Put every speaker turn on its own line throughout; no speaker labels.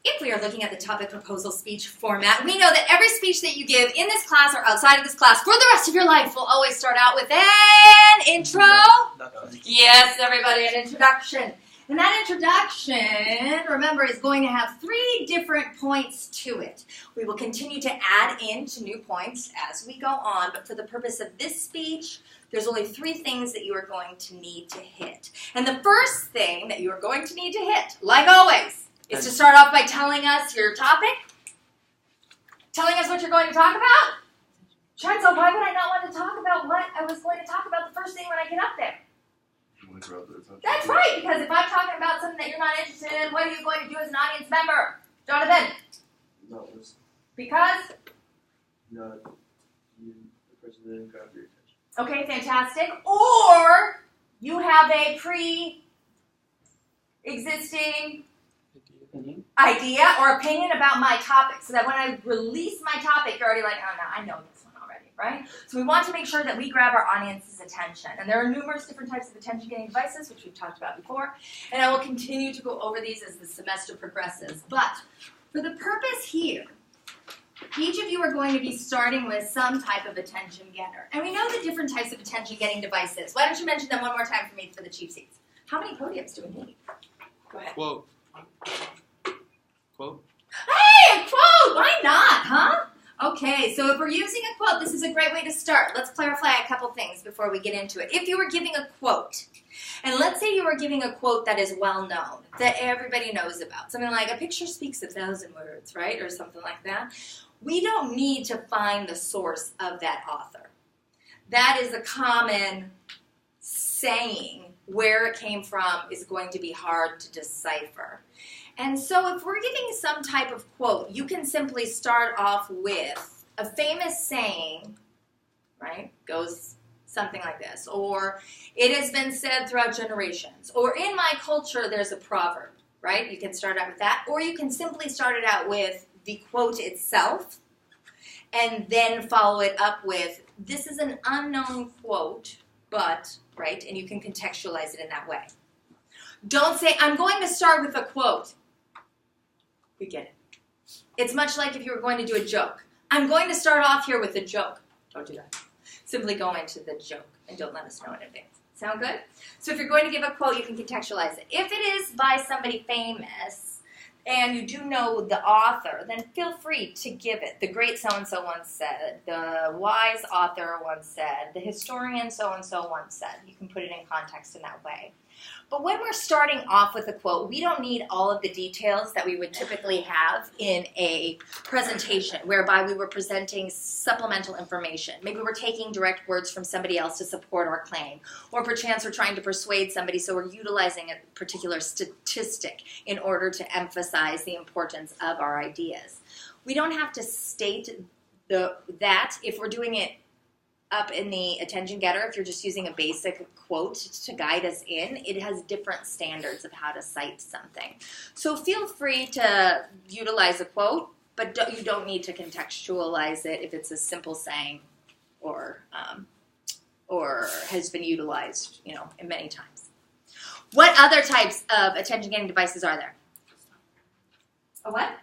If we are looking at the topic proposal speech format, we know that every speech that you give in this class or outside of this class for the rest of your life will always start out with an intro. Yes, everybody, an introduction. And that introduction, remember, is going to have 3 different points to it. We will continue to add into new points as we go on, but for the purpose of this speech, there's only 3 things that you are going to need to hit. And the first thing that you are going to need to hit, like always, is to start off by telling us your topic, telling us what you're going to talk about. Sharnzel, why would I not want to talk about what I was going to talk about the first thing when I get up there? That's right, because if I'm talking about something that you're not interested in, what are you going to do as an audience member? Jonathan?
Not listen.
Because?
No, the person didn't grab your attention.
Okay, fantastic. Or you have a pre-existing idea or opinion about my topic, so that when I release my topic, you're already like, oh no, I know this one already, right? So we want to make sure that we grab our audience's attention. And there are numerous different types of attention-getting devices, which we've talked about before, and I will continue to go over these as the semester progresses. But for the purpose here, each of you are going to be starting with some type of attention getter. And we know the different types of attention-getting devices. Why don't you mention them one more time for me for the cheap seats? How many podiums do we need? Go ahead.
Quote.
Hey, a quote! Why not, huh? Okay, so if we're using a quote, this is a great way to start. Let's clarify a couple things before we get into it. If you were giving a quote, and let's say you were giving a quote that is well known, that everybody knows about, something like, a picture speaks 1,000 words, right? Or something like that. We don't need to find the source of that author. That is a common saying. Where it came from is going to be hard to decipher. And so if we're giving some type of quote, you can simply start off with a famous saying, right? Goes something like this. Or, it has been said throughout generations. Or, in my culture, there's a proverb, right? You can start out with that. Or you can simply start it out with the quote itself, and then follow it up with, this is an unknown quote, but, right? And you can contextualize it in that way. Don't say, I'm going to start with a quote. We get it. It's much like if you were going to do a joke. I'm going to start off here with a joke. Don't do that. Simply go into the joke and don't let us know in advance. Sound good? So if you're going to give a quote, you can contextualize it. If it is by somebody famous, and you do know the author, then feel free to give it. The great so-and-so once said, the wise author once said, the historian so-and-so once said. You can put it in context in that way. But when we're starting off with a quote, we don't need all of the details that we would typically have in a presentation, whereby we were presenting supplemental information. Maybe we're taking direct words from somebody else to support our claim, or perchance we're trying to persuade somebody, so we're utilizing a particular statistic in order to emphasize the importance of our ideas. We don't have to state that if we're doing it up in the attention getter, if you're just using a basic quote to guide us in, it has different standards of how to cite something. So feel free to utilize a quote, but you don't need to contextualize it if it's a simple saying or has been utilized, in many times. What other types of attention-getting devices are there? A what?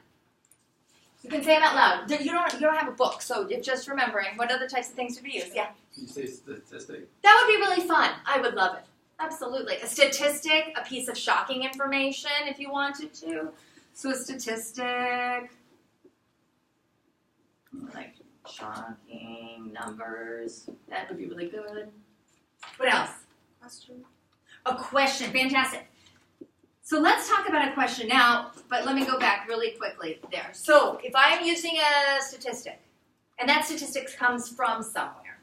You can say them out loud. You don't have a book, so if just remembering, what other types of things would we use? Yeah?
You say statistic.
That would be really fun. I would love it. Absolutely. A statistic, a piece of shocking information if you wanted to. So a statistic, like shocking numbers, that would be really good. What else?
Question.
A question. Fantastic. So let's talk about a question now, but let me go back really quickly there. So if I'm using a statistic, and that statistic comes from somewhere,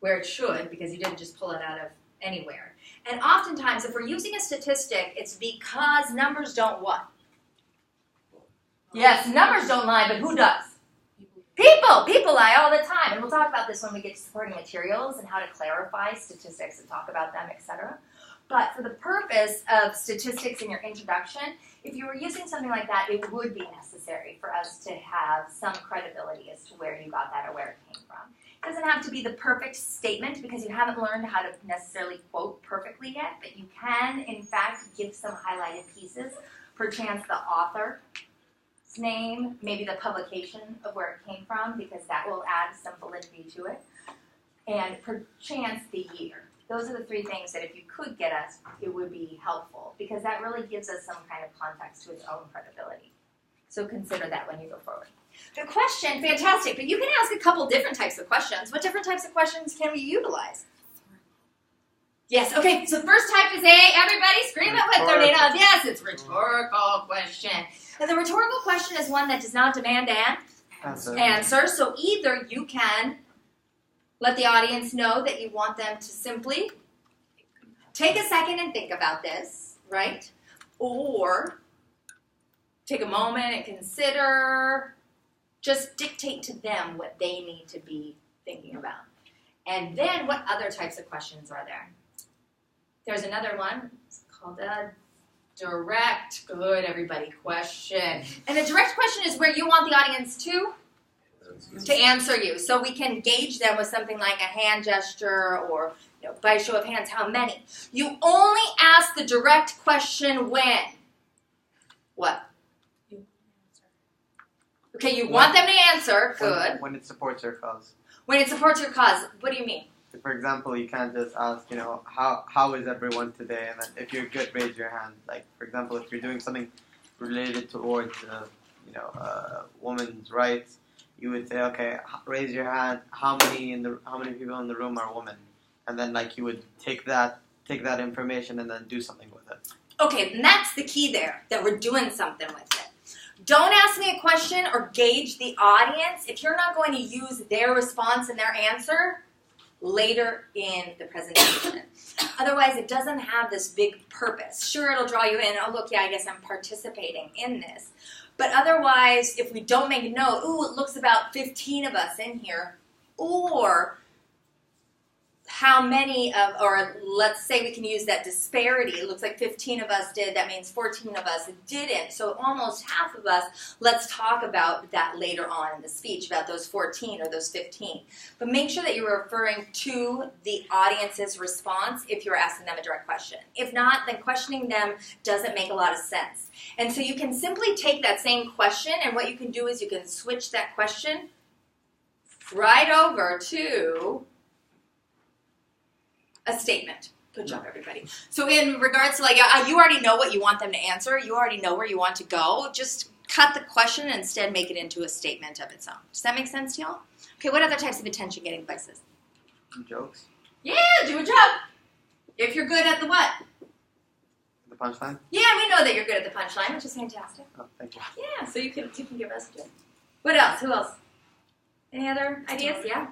where it should, because you didn't just pull it out of anywhere. And oftentimes, if we're using a statistic, it's because numbers don't what? Yes, numbers don't lie, but who does? People! People lie all the time. And we'll talk about this when we get to supporting materials and how to clarify statistics and talk about them, etc. But for the purpose of statistics in your introduction, if you were using something like that, it would be necessary for us to have some credibility as to where you got that or where it came from. It doesn't have to be the perfect statement because you haven't learned how to necessarily quote perfectly yet, but you can, in fact, give some highlighted pieces, perchance the author's name, maybe the publication of where it came from, because that will add some validity to it, and perchance the year. Those are the three things that if you could get us, it would be helpful, because that really gives us some kind of context to its own credibility. So consider that when you go forward. The question, fantastic, but you can ask a couple different types of questions. What different types of questions can we utilize? Yes, okay, so first type is A. Everybody scream it with their name. Yes, it's rhetorical question. And the rhetorical question is one that does not demand an answer. So either you can let the audience know that you want them to simply take a second and think about this, right? Or take a moment and consider, just dictate to them what they need to be thinking about. And then what other types of questions are there? There's another one. It's called a direct, good, everybody, question. And a direct question is where you want the audience to answer you. So we can gauge them with something like a hand gesture or by a show of hands, how many. You only ask the direct question when? What? Okay, you want them to answer. Good.
When it supports your cause.
When it supports your cause. What do you mean?
For example, you can't just ask, how is everyone today? And then if you're good, raise your hand. Like, for example, if you're doing something related towards, women's rights, you would say, okay, raise your hand. How many people in the room are women? And then, you would take that information and then do something with it.
Okay, and that's the key there, that we're doing something with it. Don't ask me a question or gauge the audience if you're not going to use their response and their answer later in the presentation. Otherwise, it doesn't have this big purpose. Sure, it'll draw you in. Oh, look, yeah, I guess I'm participating in this. But otherwise, if we don't make a note, ooh, it looks about 15 of us in here, or how many of, or let's say we can use that disparity. It looks like 15 of us did. That means 14 of us didn't. So almost half of us, let's talk about that later on in the speech, about those 14 or those 15. But make sure that you're referring to the audience's response if you're asking them a direct question. If not, then questioning them doesn't make a lot of sense. And so you can simply take that same question, and what you can do is you can switch that question right over to a statement. Good job, everybody. So in regards to you already know what you want them to answer. You already know where you want to go. Just cut the question and instead make it into a statement of its own. Does that make sense to y'all? Okay, what other types of attention-getting devices?
Jokes.
Yeah, do a joke. If you're good at the what?
The punchline?
Yeah, we know that you're good at the punchline, which is fantastic.
Oh, thank you.
Yeah, so you can give us a joke. What else? Who else? Any other ideas? Yeah?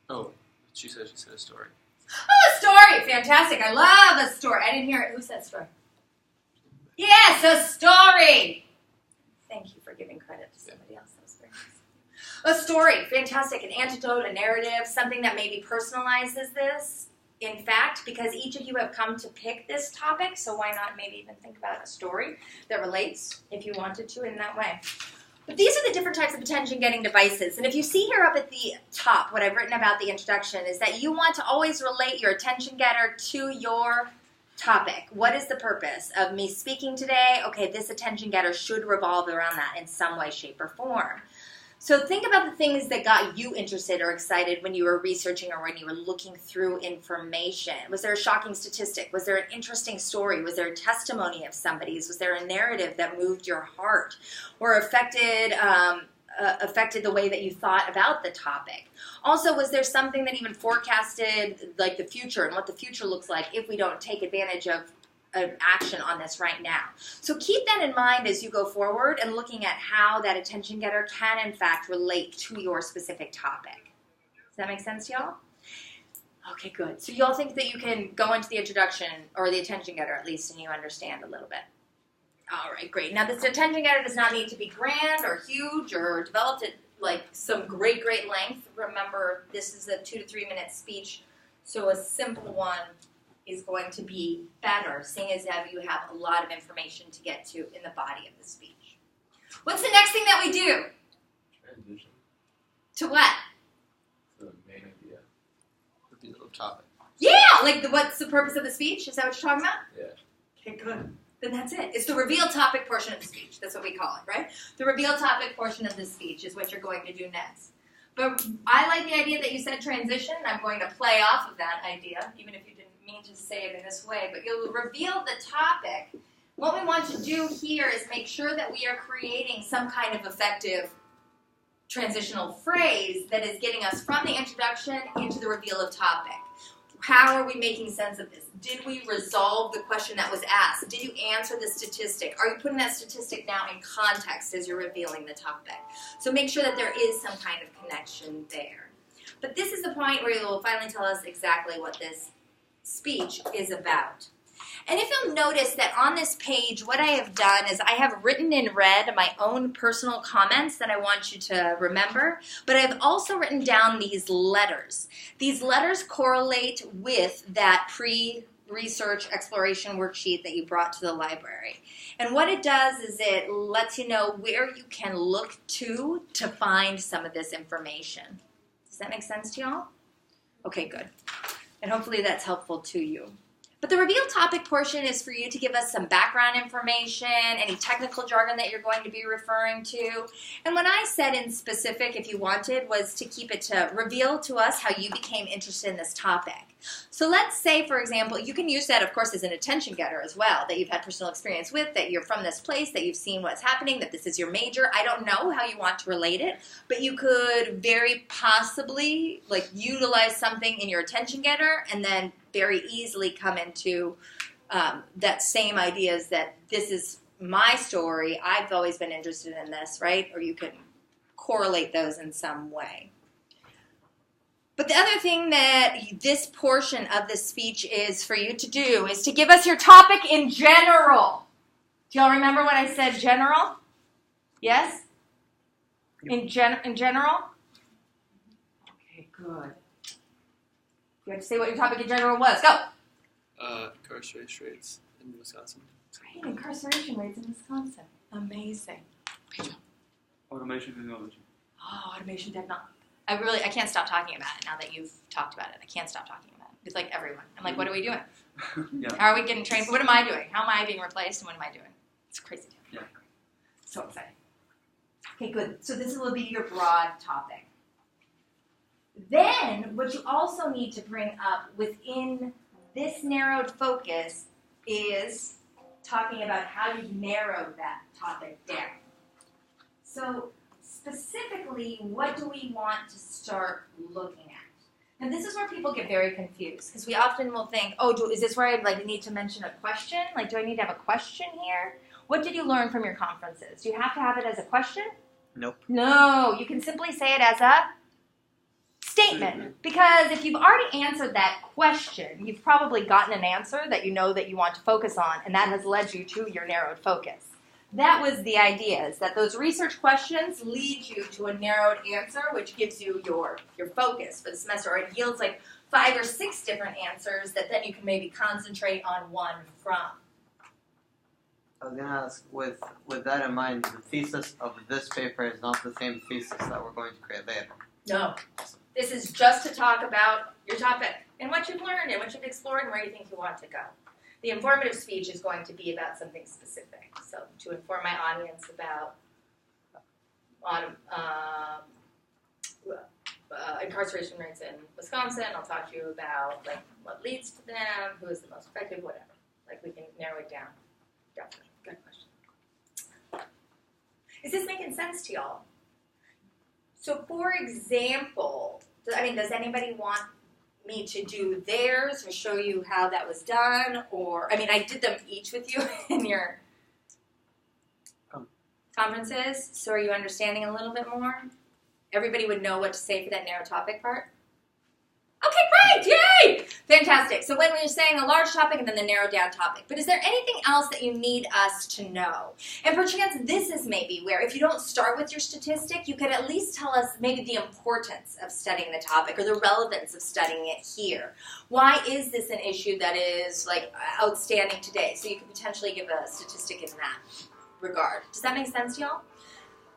Oh, she said a story.
Oh, a story! Fantastic. I love a story. I didn't hear it. Who said story? Yes, a story! Thank you for giving credit to somebody else. That was very nice. A story. Fantastic. An anecdote, a narrative, something that maybe personalizes this. In fact, because each of you have come to pick this topic, so why not maybe even think about a story that relates, if you wanted to, in that way. But these are the different types of attention-getting devices. And if you see here up at the top, what I've written about the introduction is that you want to always relate your attention-getter to your topic. What is the purpose of me speaking today? Okay, this attention-getter should revolve around that in some way, shape, or form. So think about the things that got you interested or excited when you were researching or when you were looking through information. Was there a shocking statistic? Was there an interesting story? Was there a testimony of somebody's? Was there a narrative that moved your heart or affected the way that you thought about the topic? Also, was there something that even forecasted the future and what the future looks like if we don't take advantage of action on this right now? So keep that in mind as you go forward and looking at how that attention getter can in fact relate to your specific topic. Does that make sense to y'all? Okay, good. So y'all think that you can go into the introduction or the attention getter at least and you understand a little bit. All right, great. Now this attention getter does not need to be grand or huge or developed at some great length. Remember, this is a 2 to 3 minute speech, so a simple one is going to be better, seeing as how you have a lot of information to get to in the body of the speech. What's the next thing that we do?
Transition.
To what?
The main idea.
Reveal the topic.
Yeah, like what's the purpose of the speech? Is that what you're talking about?
Yeah.
Okay, good. Then that's it. It's the reveal topic portion of the speech. That's what we call it, right? The reveal topic portion of the speech is what you're going to do next. But I like the idea that you said transition. I'm going to play off of that idea, even if you didn't mean to say it in this way. But you'll reveal the topic. What we want to do here is make sure that we are creating some kind of effective transitional phrase that is getting us from the introduction into the reveal of topic. How are we making sense of this? Did we resolve the question that was asked? Did you answer the statistic? Are you putting that statistic now in context as you're revealing the topic? So make sure that there is some kind of connection there. But this is the point where you will finally tell us exactly what this speech is about. And if you'll notice that on this page, what I have done is I have written in red my own personal comments that I want you to remember, but I've also written down these letters. These letters correlate with that pre-research exploration worksheet that you brought to the library. And what it does is it lets you know where you can look to find some of this information. Does that make sense to y'all? Okay, good. And hopefully that's helpful to you. But the reveal topic portion is for you to give us some background information, any technical jargon that you're going to be referring to. And what I said in specific, if you wanted, was to keep it to reveal to us how you became interested in this topic. So let's say, for example, you can use that, of course, as an attention getter as well, that you've had personal experience with, that you're from this place, that you've seen what's happening, that this is your major. I don't know how you want to relate it, but you could very possibly utilize something in your attention getter and then very easily come into that same ideas that this is my story, I've always been interested in this, right? Or you can correlate those in some way. But the other thing that this portion of the speech is for you to do is to give us your topic in general. Do y'all remember what I said, general? Yes? In general? Okay, good. You have to say what your topic in general was. Go!
Incarceration rates in Wisconsin.
Great, incarceration rates in Wisconsin. Amazing.
Automation technology.
Oh, automation technology. I can't stop talking about it now that you've talked about it. I can't stop talking about it. It's like everyone. I'm like, what are we doing?
Yeah.
How are we getting trained? What am I doing? How am I being replaced and what am I doing? It's crazy.
Yeah.
So exciting. Okay, good. So this will be your broad topic. Then, what you also need to bring up within this narrowed focus is talking about how you narrow that topic down. So, specifically, what do we want to start looking at? And this is where people get very confused, because we often will think, is this where I need to mention a question? Do I need to have a question here? What did you learn from your conferences? Do you have to have it as a question?
Nope.
No, you can simply say it as a statement. Because if you've already answered that question, you've probably gotten an answer that you know that you want to focus on, and that has led you to your narrowed focus. That was the idea, is that those research questions lead you to a narrowed answer, which gives you your focus for the semester, or it yields 5 or 6 different answers that then you can maybe concentrate on one from.
I was going to ask, with that in mind, the thesis of this paper is not the same thesis that we're going to create later.
No. This is just to talk about your topic and what you've learned and what you've explored and where you think you want to go. The informative speech is going to be about something specific. So to inform my audience about incarceration rates in Wisconsin, I'll talk to you about what leads to them, who is the most effective, whatever. We can narrow it down. Definitely. Good question. Is this making sense to y'all? So, for example, does anybody want me to do theirs or show you how that was done? Or, I did them each with you in your conferences, so are you understanding a little bit more? Everybody would know what to say for that narrow topic part? Okay, great! Yay! Fantastic. So when we're saying a large topic and then the narrowed down topic. But is there anything else that you need us to know? And perchance this is maybe where if you don't start with your statistic, you could at least tell us maybe the importance of studying the topic or the relevance of studying it here. Why is this an issue that is outstanding today? So you could potentially give a statistic in that regard. Does that make sense to y'all?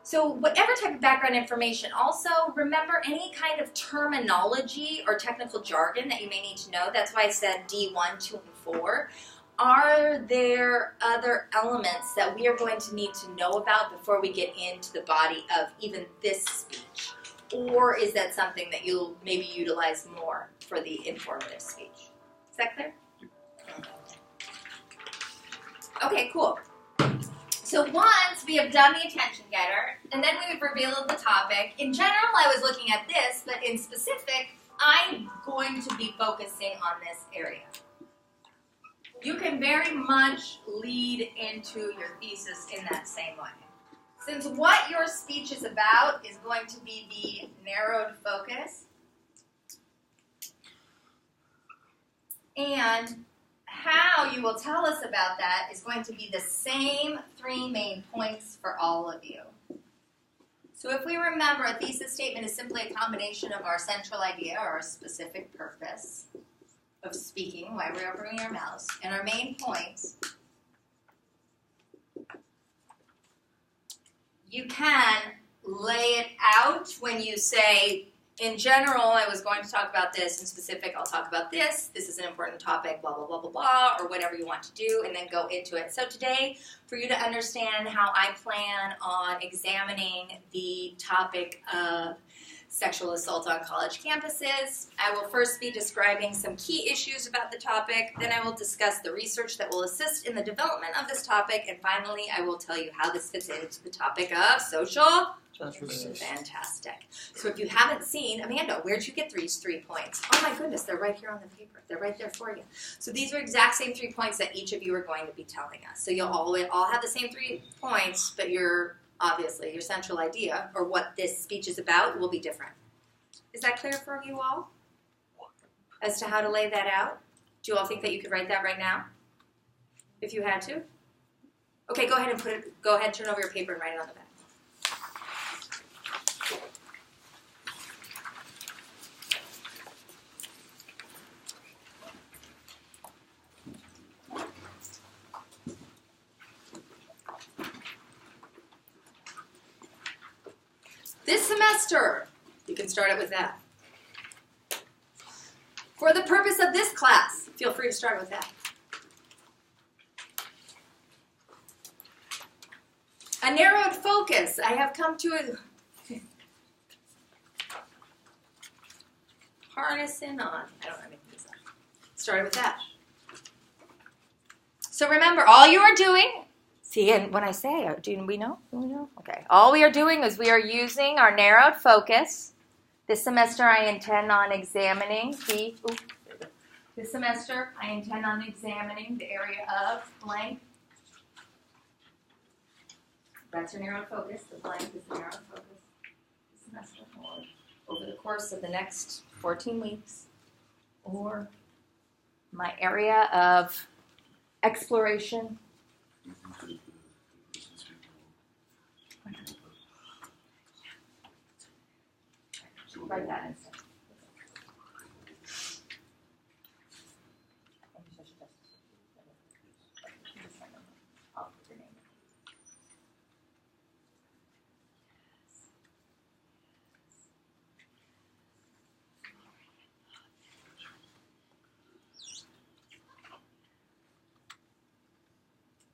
So whatever type of background information, also remember any kind of terminology or technical jargon that you may need to know. That's why I said D1, 2, and 4. Are there other elements that we are going to need to know about before we get into the body of even this speech? Or is that something that you'll maybe utilize more for the informative speech? Is that clear? Okay, cool. So once we have done the attention getter, and then we've revealed the topic, in general I was looking at this, but in specific, I'm going to be focusing on this area. You can very much lead into your thesis in that same way. Since what your speech is about is going to be the narrowed focus, and how you will tell us about that is going to be the same 3 main points for all of you. So if we remember, a thesis statement is simply a combination of our central idea or our specific purpose of speaking while we're opening our mouths, and our main points. You can lay it out when you say, in general, I was going to talk about this. In specific, I'll talk about this. This is an important topic, blah, blah, blah, blah, blah, or whatever you want to do, and then go into it. So today, for you to understand how I plan on examining the topic of sexual assault on college campuses, I will first be describing some key issues about the topic, then I will discuss the research that will assist in the development of this topic, and finally, I will tell you how this fits into the topic of social justice. Fantastic. So if you haven't seen, Amanda, where'd you get these 3 points? Oh my goodness, they're right here on the paper. They're right there for you. So these are exact same 3 points that each of you are going to be telling us. So you'll all have the same 3 points, but obviously your central idea, or what this speech is about, will be different. Is that clear for you all? As to how to lay that out? Do you all think that you could write that right now? If you had to? Okay, go ahead, turn over your paper and write it on the back. This semester, you can start it with that. For the purpose of this class, feel free to start with that. A narrowed focus. I have come to a harness in on. I don't know how to make this up. Started with that. So remember, all you are doing. See, and when I say, do we know? Do we know? Okay. All we are doing is we are using our narrowed focus. This semester, I intend on examining This semester, I intend on examining the area of blank. That's your narrowed focus. The blank is the narrowed focus. This semester, or over the course of the next 14 weeks, or my area of exploration. Write that instead.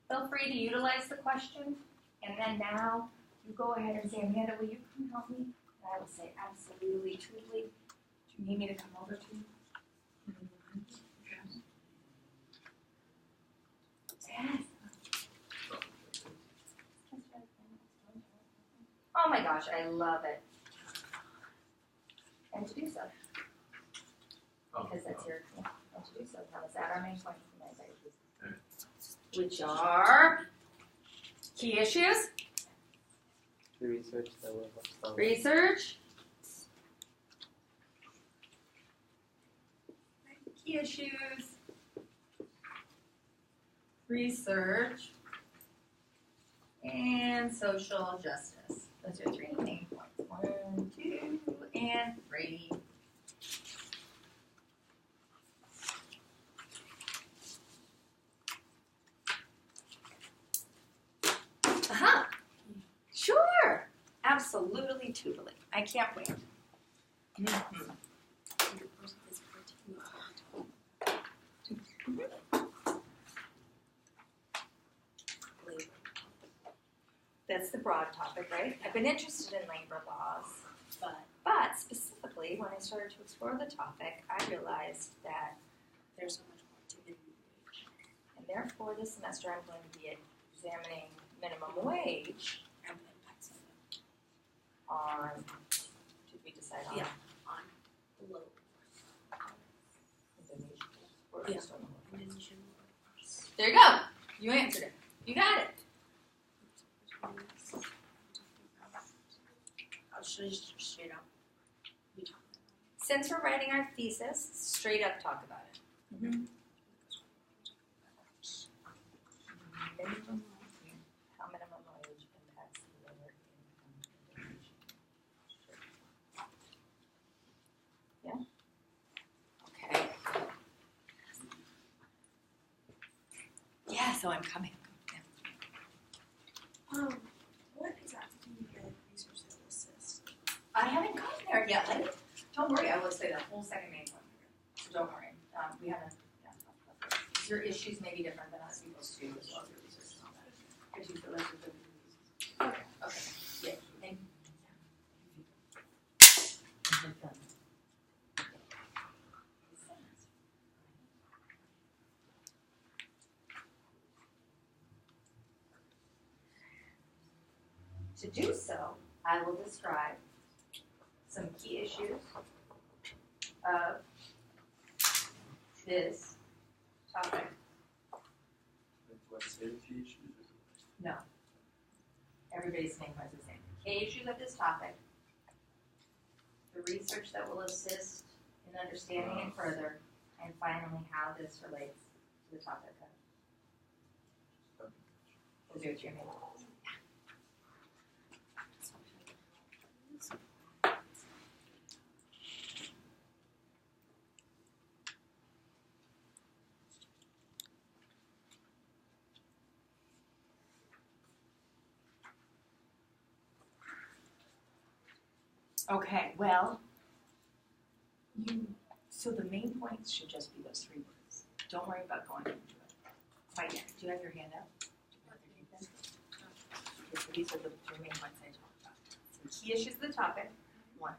Feel free to utilize the question, and then now you go ahead and say, Amanda, will you come help me? And I will say, absolutely, truly. Do you need me to come over to you? Yes. Oh my gosh, I love it. And to do so. Because that's your, and to do so. How is that our main point tonight? Which are key issues.
The research that will help solve.
Research. Key issues. Research. And social justice. Those are 3 main points. 1, 2, and 3. Sure. absolutely tootly. I can't wait. That's the broad topic, right? I've been interested in labor laws, but specifically when I started to explore the topic, I realized that
There's so much more to minimum wage.
and therefore this semester I'm going to be examining minimum wage
And the impacts of it
on, did we decide on?
Yeah. on low
Indonesia. Or
Yeah.
just on the-
Indonesian workers.
There you go. You answered it. You got it.
Should I just straight up? We talk
Since we're writing our thesis, straight up talk about it. Minimum, how minimum wage impacts lower income in Indonesia. Yeah? Okay. Yeah, so I'm coming.
what exactly do you get research that will assist?
I haven't gotten there yet. Don't worry, I will say the whole second main one. So don't worry. We haven't. Yeah, your issues may be different than other people's too, as well as your research and all that. Because you feel like you're good. Okay. Okay. Yeah. Thank you. To do so, I will describe some key issues of this topic.
Do I say the key issues?
No. Everybody's name was the same. Key issues of this topic, the research that will assist in understanding it further, and finally how this relates to the topic of. Those are your main goals. Okay, well, so the main points should just be those 3 words. Don't worry about going into it. Quite yet. Do you have your hand up? Okay, so these are the 3 main points I talked about. Some key issues of the topic. 1,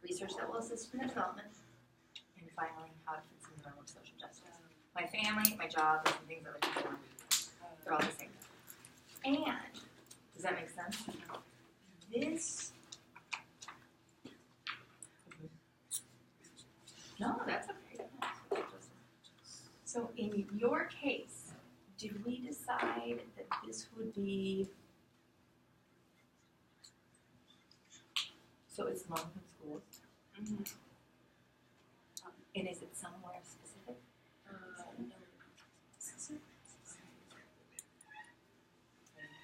research that will assist in the development. And finally, how it fits in the realm of social justice. My family, my job, and some things that I do. They're all the same. And, does that make sense? This. No, that's okay. So in your case, did we decide that this would be, so it's low-income schools, and is it somewhere specific?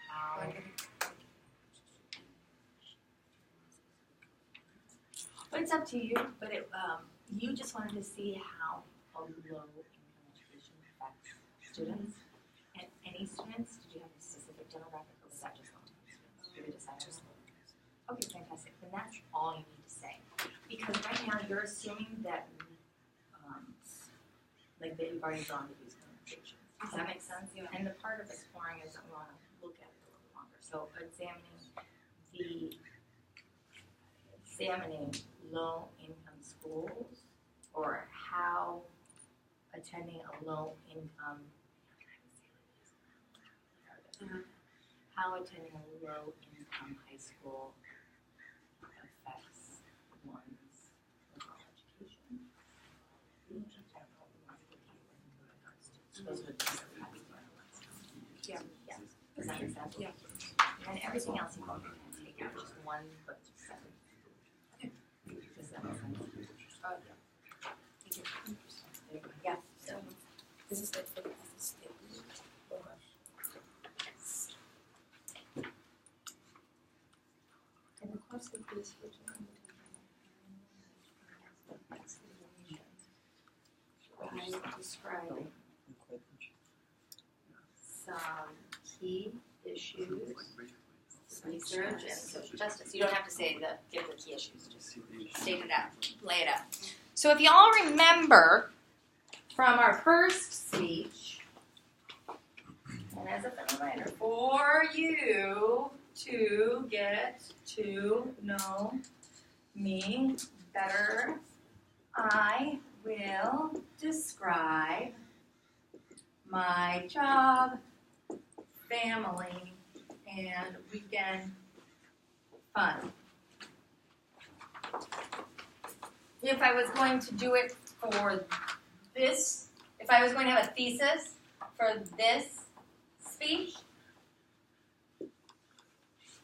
How? But it's up to you, but you just wanted to see how a low income education affects students. And any students, did you have a specific demographic or was that just low income students? Did you decide on? Okay, fantastic. Then that's all you need to say. Because right now you're assuming that like that you've already gone to these conversations. Does that make sense?
Yeah.
And the part of exploring is that we want to look at it a little longer. So examining low income schools, or how attending a low income high school affects one's overall education. Those are the things that we have to do. Yeah. Does that make sense?
Yeah.
And then everything else you can take out, just 1 but 7. Does that make sense? Yeah.
So, this is like for the thesis statement.
In the course of this I describe some key issues research and social justice. You don't have to say give the key issues, just state it out, lay it out. So if y'all remember from our first speech, and as a reminder, for you to get to know me better, I will describe my job, family, and weekend fun. If I was going to do it for this, if I was going to have a thesis for this speech,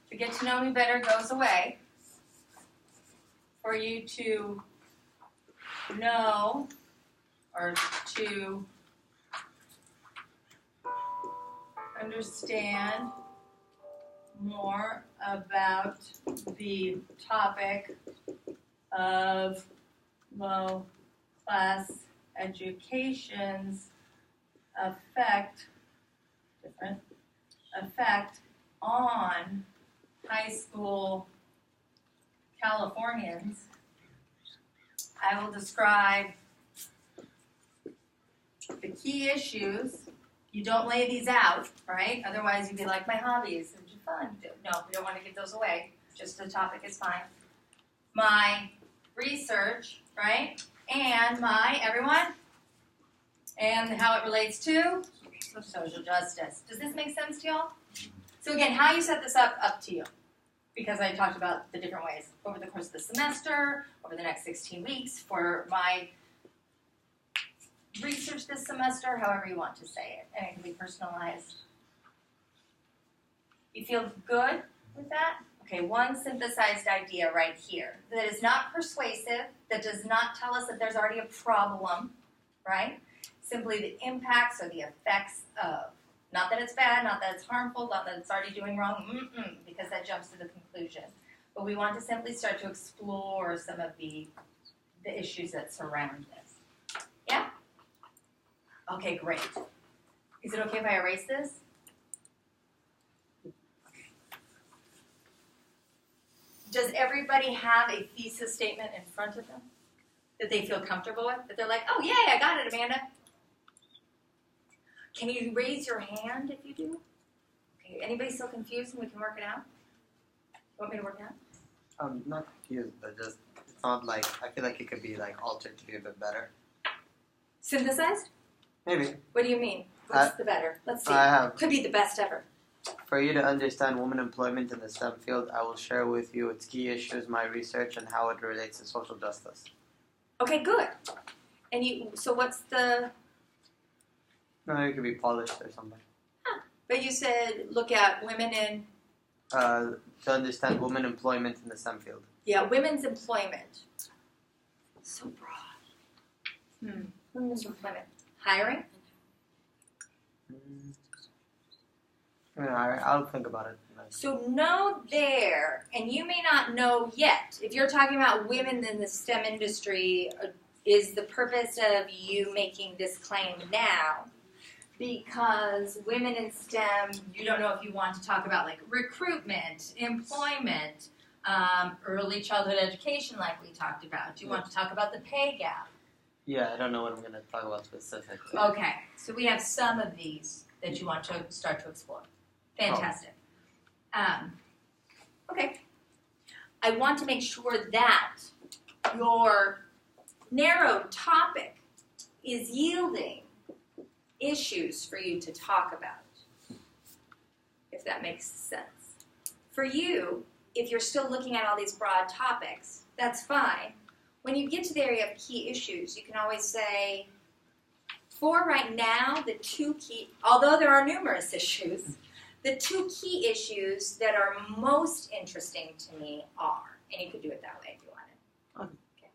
to get to know me better goes away. For you to know or to understand more about the topic of low class education's effect on high school Californians, I will describe the key issues. You don't lay these out, right? Otherwise you'd be like, my hobbies, which are fun. No, we don't want to give those away. Just the topic is fine. My research, right? And my, everyone? And how it relates to social justice. Does this make sense to y'all? So again, how you set this up to you. Because I talked about the different ways over the course of the semester, over the next 16 weeks, for my research this semester, however you want to say it. And it can be personalized. You feel good with that? Okay, one synthesized idea right here that is not persuasive, that does not tell us that there's already a problem, right? Simply the impacts or the effects of. Not that it's bad, not that it's harmful, not that it's already doing wrong, because that jumps to the conclusion. But we want to simply start to explore some of the issues that surround this. Yeah? Okay, great. Is it okay if I erase this? Does everybody have a thesis statement in front of them that they feel comfortable with? That they're like, oh, yay, I got it, Amanda. Can you raise your hand if you do? Okay, anybody still confused and we can work it out? You want me to work it out?
I'm not confused, but just, it's not like, I feel like it could be like altered to be a bit better.
Synthesized?
Maybe.
What do you mean? What's the better? Let's see.
I have.
Could be the best ever.
For you to understand women employment in the STEM field, I will share with you its key issues, my research, and how it relates to social justice.
Okay, good. And so what's the...
No, it could be polished or something.
But you said look at women in...
To understand women employment in the STEM field.
Yeah, women's employment. So broad. Women's employment. Hiring?
Yeah, I'll think about it.
So know there, and you may not know yet, if you're talking about women in the STEM industry, is the purpose of you making this claim now because women in STEM, you don't know if you want to talk about like recruitment, employment, early childhood education like we talked about. Do you want to talk about the pay gap?
Yeah, I don't know what I'm going to talk about specifically.
Okay, so we have some of these that you want to start to explore. Fantastic. Okay. I want to make sure that your narrowed topic is yielding issues for you to talk about, if that makes sense. For you, if you're still looking at all these broad topics, that's fine. When you get to the area of key issues, you can always say, for right now, the two key, although there are numerous issues, the two key issues that are most interesting to me are, and you could do it that way if you wanted. Okay.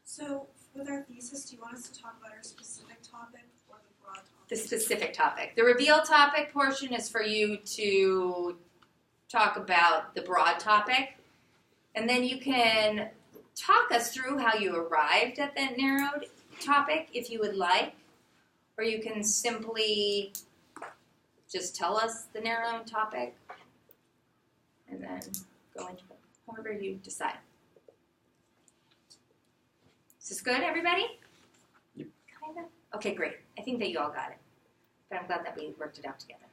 So, with our thesis, do you want us to talk about our specific topic or the broad topic?
The specific topic. The reveal topic portion is for you to talk about the broad topic, and then you can talk us through how you arrived at that narrowed topic if you would like, or you can simply just tell us the narrowed topic, then go into it, however you decide. Is this good, everybody?
Yep.
Kind of? Okay, great. I think that you all got it. But I'm glad that we worked it out together.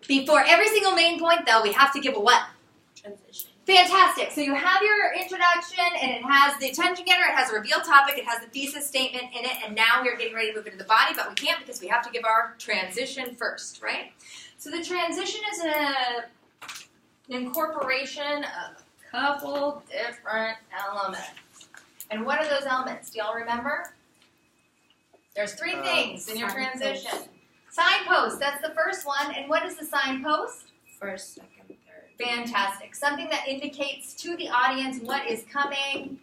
Before every single main point, though, we have to give a what?
Transition.
Fantastic. So you have your introduction, and it has the attention getter, it has a reveal topic, it has the thesis statement in it, and now we're getting ready to move into the body, but we can't because we have to give our transition first, right? So the transition is an incorporation of a couple different elements. And what are those elements? Do y'all remember? There's three things in your transition. Signpost, that's the first one. And what is the signpost?
First, second, third.
Fantastic. Something that indicates to the audience what is coming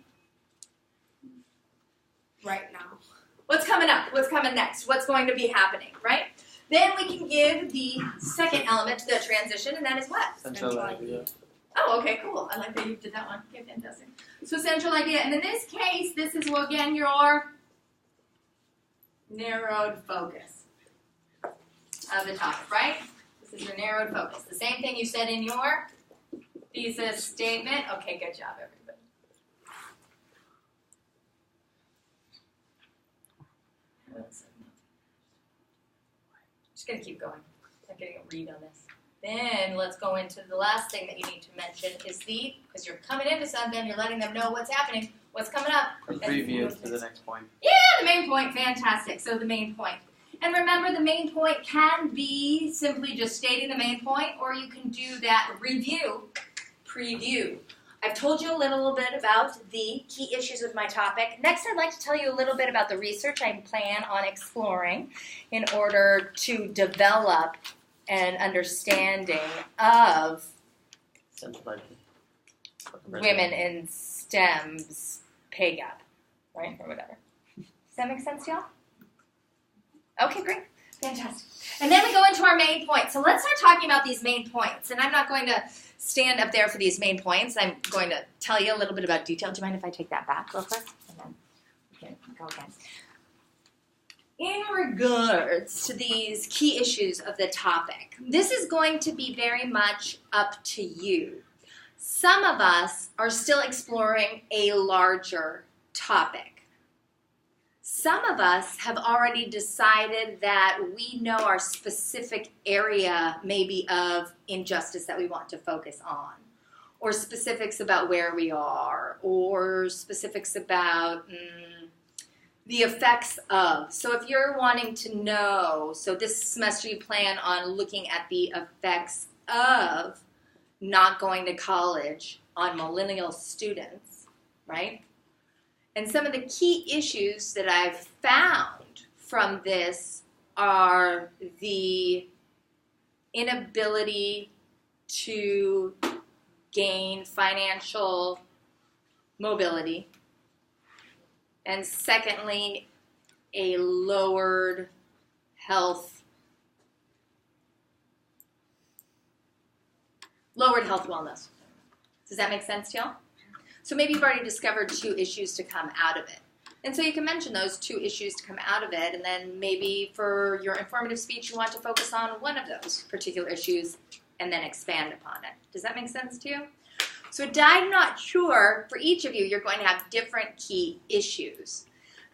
Right now.
What's coming up? What's coming next? What's going to be happening, right? Then we can give the second element to the transition, and that is what?
Central idea.
Oh, okay, cool. I like that you did that one. Okay, fantastic. So central idea. And in this case, this is, well, again, your narrowed focus of the topic, right? This is your narrowed focus. The same thing you said in your thesis statement. Okay, good job, everybody. Just going to keep going. I'm getting a read on this. Then let's go into the last thing that you need to mention is because you're coming into something, you're letting them know what's happening, what's coming up.
A preview to the next point.
Yeah, the main point, fantastic. So the main point. And remember, the main point can be simply just stating the main point, or you can do that preview. I've told you a little bit about the key issues with my topic. Next, I'd like to tell you a little bit about the research I plan on exploring in order to develop an understanding of
Central idea.
women in STEM's pay gap, right, or whatever. Does that make sense to y'all? Okay, great. Fantastic. And then we go into our main points. So let's start talking about these main points. And I'm not going to stand up there for these main points. I'm going to tell you a little bit about detail. Do you mind if I take that back real quick? And then we can go again. In regards to these key issues of the topic, this is going to be very much up to you. Some of us are still exploring a larger topic. Some of us have already decided that we know our specific area maybe of injustice that we want to focus on, or specifics about where we are, or specifics about the effects of. So if you're wanting to know, so this semester you plan on looking at the effects of not going to college on millennial students, right? And some of the key issues that I've found from this are the inability to gain financial mobility, and secondly, a lowered health wellness. Does that make sense to y'all? So maybe you've already discovered 2 issues to come out of it. And so you can mention those 2 issues to come out of it, and then maybe for your informative speech you want to focus on one of those particular issues and then expand upon it. Does that make sense to you? So I'm not sure, for each of you, you're going to have different key issues.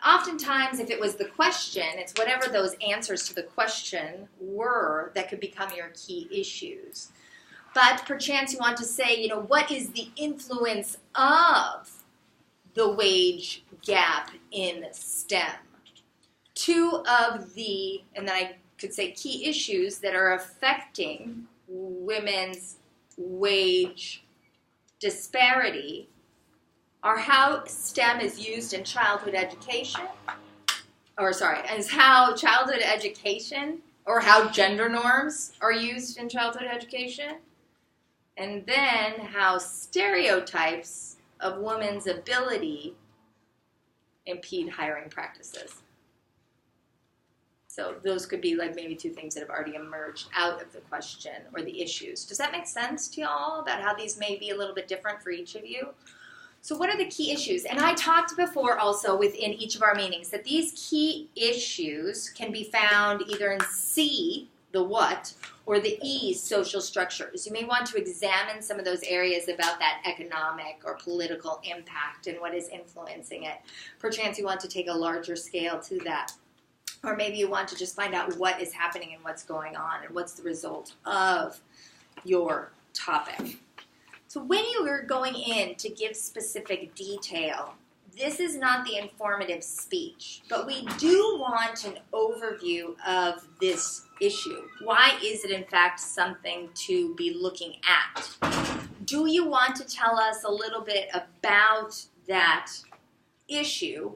Oftentimes, if it was the question, it's whatever those answers to the question were that could become your key issues. But perchance you want to say, what is the influence of the wage gap in STEM? 2 of the, and then I could say key issues that are affecting women's wage disparity are how STEM is used in childhood education, is how childhood education, or how gender norms are used in childhood education, and then how stereotypes of women's ability impede hiring practices. So those could be like maybe 2 things that have already emerged out of the question or the issues. Does that make sense to y'all about how these may be a little bit different for each of you? So what are the key issues? And I talked before also within each of our meetings that these key issues can be found either in C, the what, Or the E, social structures. You may want to examine some of those areas about that economic or political impact and what is influencing it. Perchance you want to take a larger scale to that. Or maybe you want to just find out what is happening and what's going on and what's the result of your topic. So when you are going in to give specific detail, this is not the informative speech, but we do want an overview of this issue. Why is it in fact something to be looking at? Do you want to tell us a little bit about that issue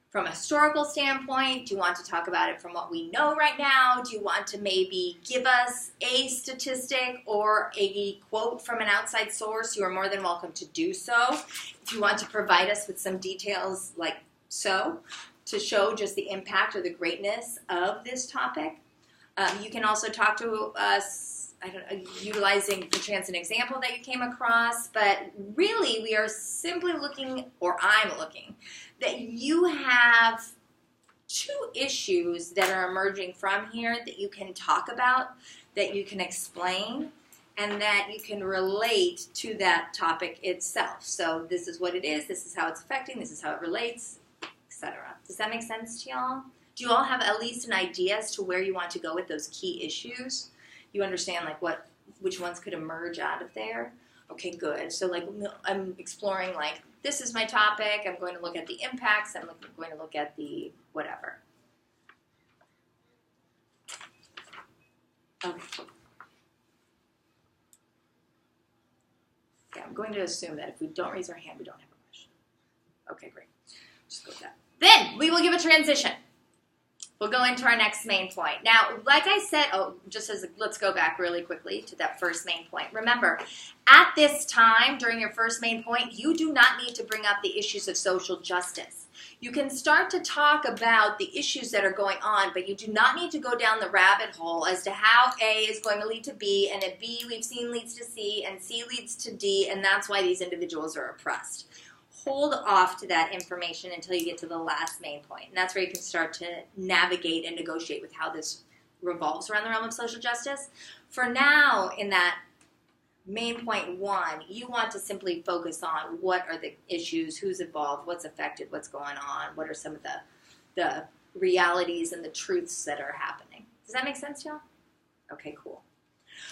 from a historical standpoint? Do you want to talk about it from what we know right now? Do you want to maybe give us a statistic or a quote from an outside source? You are more than welcome to do so. If you want to provide us with some details like so, to show just the impact or the greatness of this topic. You can also talk to us, utilizing perchance an example that you came across, but really we are simply looking, or I'm looking, that you have two issues that are emerging from here that you can talk about, that you can explain, and that you can relate to that topic itself. So this is what it is, this is how it's affecting, this is how it relates, etc. Does that make sense to y'all? Do you all have at least an idea as to where you want to go with those key issues? You understand like which ones could emerge out of there? Okay, good. So like I'm exploring like, this is my topic, I'm going to look at the impacts, I'm going to look at the whatever. Okay. Yeah, I'm going to assume that if we don't raise our hand, we don't have a question. Okay, great. Just go with that. Then we will give a transition. We'll go into our next main point. Now, like I said, let's go back really quickly to that first main point. Remember, at this time, during your first main point, you do not need to bring up the issues of social justice. You can start to talk about the issues that are going on, but you do not need to go down the rabbit hole as to how A is going to lead to B, and if B we've seen leads to C, and C leads to D, and that's why these individuals are oppressed. Hold off to that information until you get to the last main point. And that's where you can start to navigate and negotiate with how this revolves around the realm of social justice. For now, in that main point 1, you want to simply focus on what are the issues, who's involved, what's affected, what's going on, what are some of the realities and the truths that are happening. Does that make sense, y'all? Okay, cool.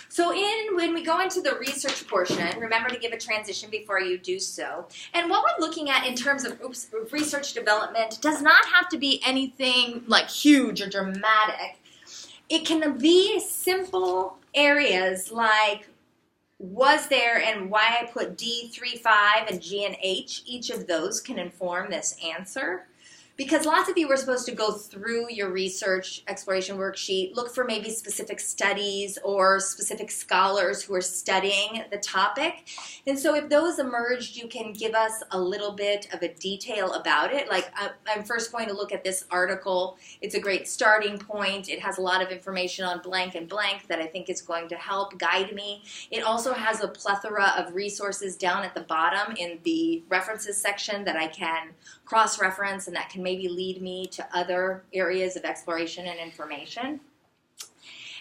So when we go into the research portion, remember to give a transition before you do so. And what we're looking at in terms of research development does not have to be anything like huge or dramatic. It can be simple areas like was there and why I put D, 3, 5, and G and H. Each of those can inform this answer. Because lots of you were supposed to go through your research exploration worksheet, look for maybe specific studies or specific scholars who are studying the topic. And so if those emerged, you can give us a little bit of a detail about it. Like I'm first going to look at this article. It's a great starting point. It has a lot of information on blank and blank that I think is going to help guide me. It also has a plethora of resources down at the bottom in the references section that I can cross-reference and that can maybe lead me to other areas of exploration and information.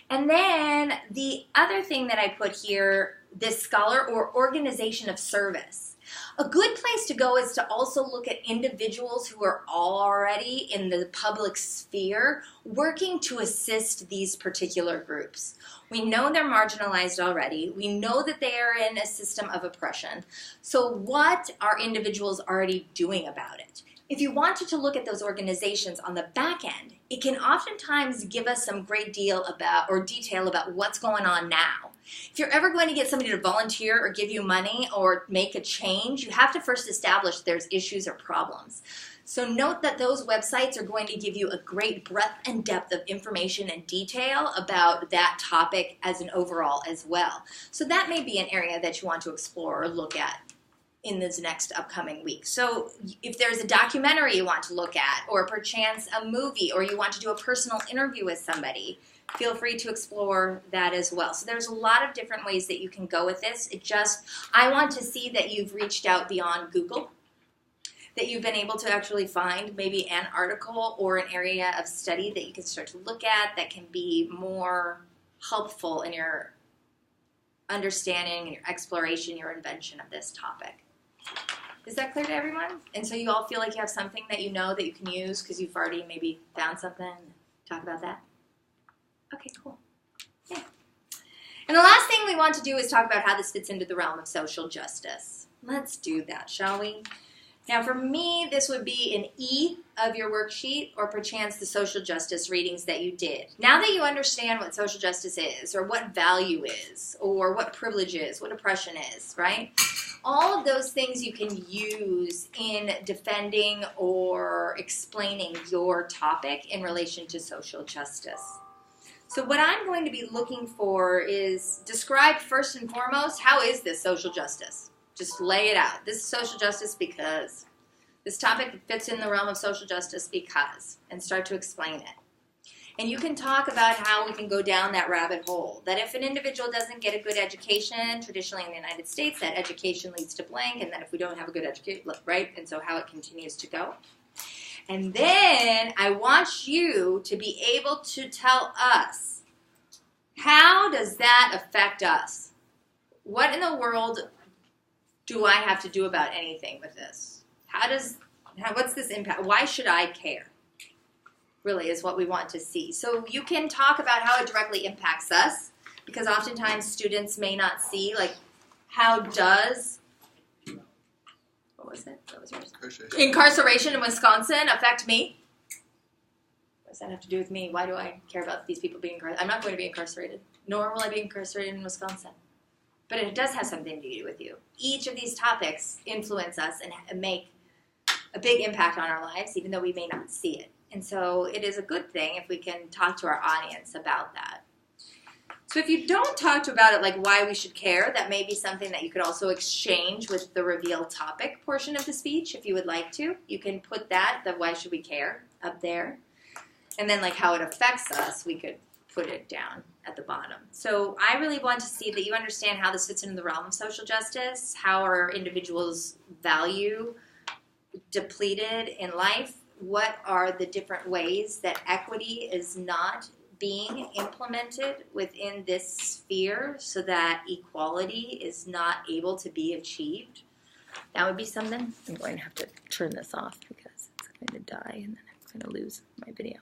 And then the other thing that I put here, this scholar or organization of service. A good place to go is to also look at individuals who are already in the public sphere working to assist these particular groups. We know they're marginalized already. We know that they are in a system of oppression. So what are individuals already doing about it? If you wanted to look at those organizations on the back end, it can oftentimes give us some great deal about or detail about what's going on now. If you're ever going to get somebody to volunteer or give you money or make a change, you have to first establish there's issues or problems. So note that those websites are going to give you a great breadth and depth of information and detail about that topic as an overall as well. So that may be an area that you want to explore or look at in this next upcoming week. So if there's a documentary you want to look at, or perchance a movie, or you want to do a personal interview with somebody, feel free to explore that as well. So there's a lot of different ways that you can go with this. I want to see that you've reached out beyond Google, that you've been able to actually find maybe an article or an area of study that you can start to look at that can be more helpful in your understanding and your exploration, your invention of this topic. Is that clear to everyone? And so you all feel like you have something that you know that you can use because you've already maybe found something. Talk about that. Okay, cool. Yeah. And the last thing we want to do is talk about how this fits into the realm of social justice. Let's do that, shall we? Now, for me, this would be an E of your worksheet, or perchance the social justice readings that you did. Now that you understand what social justice is, or what value is, or what privilege is, what oppression is, right? All of those things you can use in defending or explaining your topic in relation to social justice. So what I'm going to be looking for is describe first and foremost, how is this social justice? Just lay it out. This is social justice because. This topic fits in the realm of social justice because. And start to explain it. And you can talk about how we can go down that rabbit hole. That if an individual doesn't get a good education, traditionally in the United States, that education leads to blank, and that if we don't have a good education, right? And so how it continues to go. And then I want you to be able to tell us, how does that affect us? What in the world do I have to do about anything with this? What's this impact? Why should I care? Really is what we want to see. So you can talk about how it directly impacts us, because oftentimes students may not see, like, how does, what was it? What was yours? Incarceration in Wisconsin affect me? What does that have to do with me? Why do I care about these people being incarcerated? I'm not going to be incarcerated, nor will I be incarcerated in Wisconsin. But it does have something to do with you. Each of these topics influence us and make a big impact on our lives, even though we may not see it. And so it is a good thing if we can talk to our audience about that. So if you don't talk about it, like why we should care, that may be something that you could also exchange with the reveal topic portion of the speech if you would like to. You can put that, the why should we care, up there. And then like how it affects us, we could put it down at the bottom. So I really want to see that you understand how this fits into the realm of social justice, how are individuals' value depleted in life, what are the different ways that equity is not being implemented within this sphere so that equality is not able to be achieved. That would be something. I'm going to have to turn this off because it's going to die and then I'm going to lose my video.